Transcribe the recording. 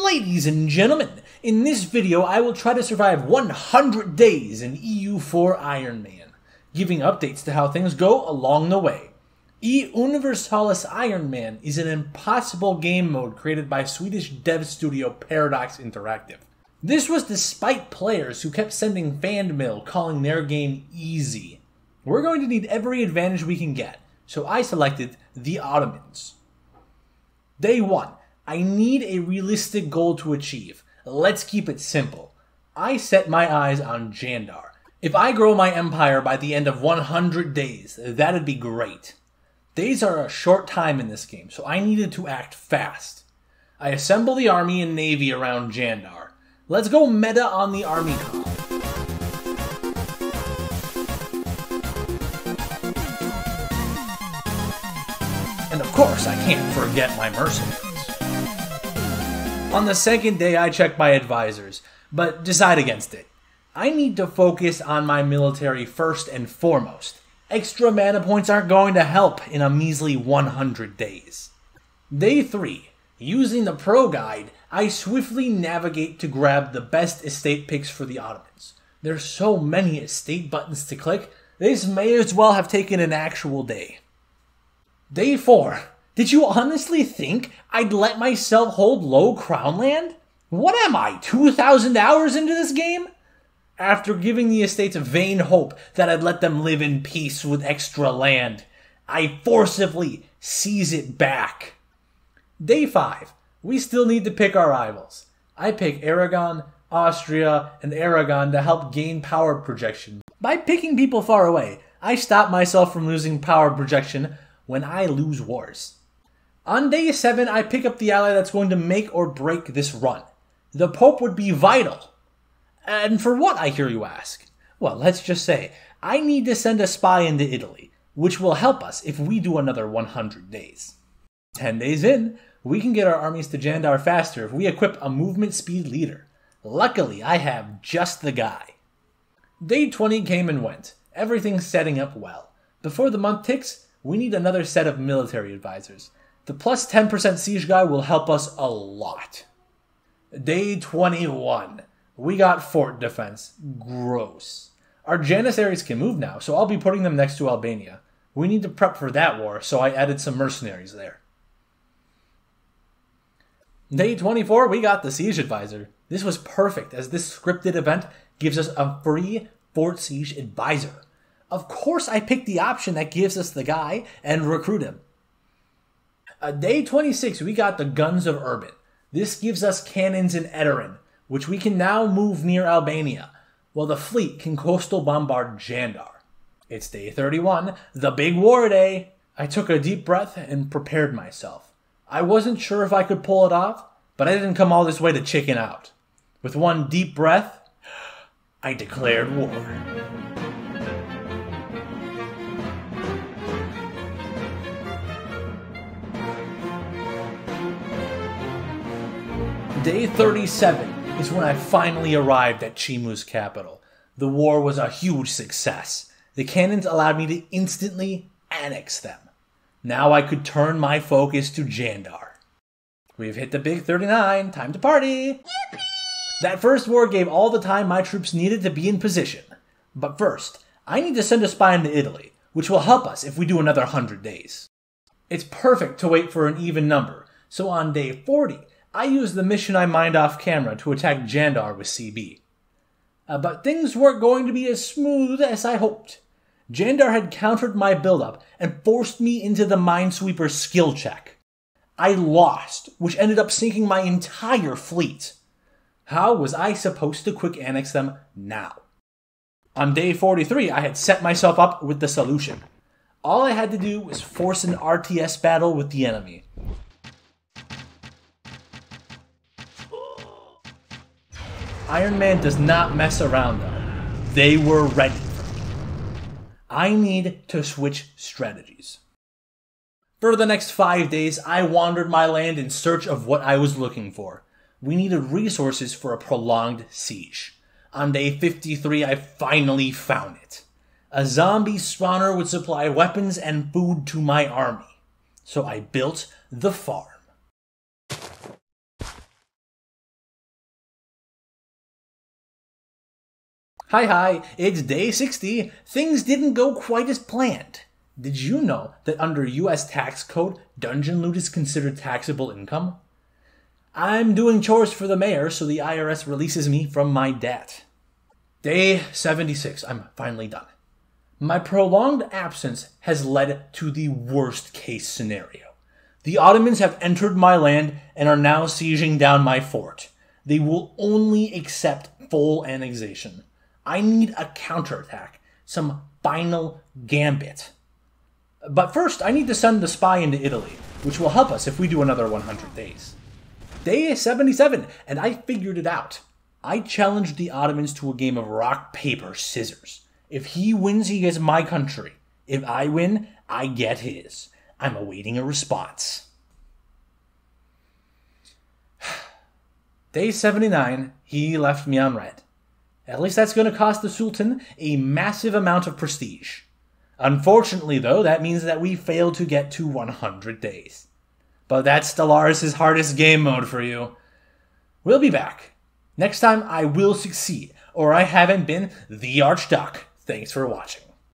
Ladies and gentlemen, in this video I will try to survive 100 days in EU4 IRONMAN, giving updates to how things go along the way. EU4 IRONMAN is an impossible game mode created by Swedish dev studio Paradox Interactive. This was despite players who kept sending fan mail calling their game easy. We're going to need every advantage we can get, so I selected the Ottomans. Day 1. I need a realistic goal to achieve. Let's keep it simple. I set my eyes on Jandar. If I grow my empire by the end of 100 days, that'd be great. Days are a short time in this game, so I needed to act fast. I assemble the army and navy around Jandar. Let's go meta on the army column. And of course, I can't forget my mercenaries. On the second day, I check my advisors, but decide against it. I need to focus on my military first and foremost. Extra mana points aren't going to help in a measly 100 days. Day 3. Using the Pro Guide, I swiftly navigate to grab the best estate picks for the Ottomans. There's so many estate buttons to click, this may as well have taken an actual day. Day 4. Did you honestly think I'd let myself hold low crown land? What am I, 2,000 hours into this game? After giving the estates vain hope that I'd let them live in peace with extra land, I forcibly seize it back. Day 5. We still need to pick our rivals. I pick Aragon, Austria, and Aragon to help gain power projection. By picking people far away, I stop myself from losing power projection when I lose wars. On day 7, I pick up the ally that's going to make or break this run. The Pope would be vital. And for what, I hear you ask? Well, let's just say, I need to send a spy into Italy, which will help us if we do another 100 days. 10 days in, we can get our armies to Jandar faster if we equip a movement speed leader. Luckily, I have just the guy. Day 20 came and went. Everything's setting up well. Before the month ticks, we need another set of military advisors. The plus 10% siege guy will help us a lot. Day 21. We got fort defense. Gross. Our Janissaries can move now, so I'll be putting them next to Albania. We need to prep for that war, so I added some mercenaries there. Day 24, we got the siege advisor. This was perfect, as this scripted event gives us a free fort siege advisor. Of course I picked the option that gives us the guy and recruit him. Day 26, we got the Guns of Urban. This gives us cannons in Eterin, which we can now move near Albania, while the fleet can coastal bombard Jandar. It's day 31, the big war day. I took a deep breath and prepared myself. I wasn't sure if I could pull it off, but I didn't come all this way to chicken out. With one deep breath, I declared war. Day 37 is when I finally arrived at Chimu's capital. The war was a huge success. The cannons allowed me to instantly annex them. Now I could turn my focus to Jandar. We've hit the big 39, time to party! Yippee! That first war gave all the time my troops needed to be in position. But first, I need to send a spy into Italy, which will help us if we do another 100 days. It's perfect to wait for an even number, so on day 40, I used the mission I mined off camera to attack Jandar with CB. But things weren't going to be as smooth as I hoped. Jandar had countered my buildup and forced me into the Minesweeper skill check. I lost, which ended up sinking my entire fleet. How was I supposed to quick annex them now? On day 43, I had set myself up with the solution. All I had to do was force an RTS battle with the enemy. IRONMAN does not mess around though. They were ready for me. I need to switch strategies. For the next 5 days, I wandered my land in search of what I was looking for. We needed resources for a prolonged siege. On day 53, I finally found it. A zombie spawner would supply weapons and food to my army. So I built the farm. Hi, it's day 60. Things didn't go quite as planned. Did you know that under US tax code, dungeon loot is considered taxable income? I'm doing chores for the mayor, so the IRS releases me from my debt. Day 76. I'm finally done. My prolonged absence has led to the worst case scenario. The Ottomans have entered my land and are now sieging down my fort. They will only accept full annexation. I need a counterattack, some final gambit. But first, I need to send the spy into Italy, which will help us if we do another 100 days. Day 77, and I figured it out. I challenged the Ottomans to a game of rock, paper, scissors. If he wins, he gets my country. If I win, I get his. I'm awaiting a response. Day 79, he left me on red. At least that's going to cost the Sultan a massive amount of prestige. Unfortunately, though, that means that we failed to get to 100 days. But that's Stellaris' hardest game mode for you. We'll be back. Next time I will succeed, or I haven't been the Archduke. Thanks for watching.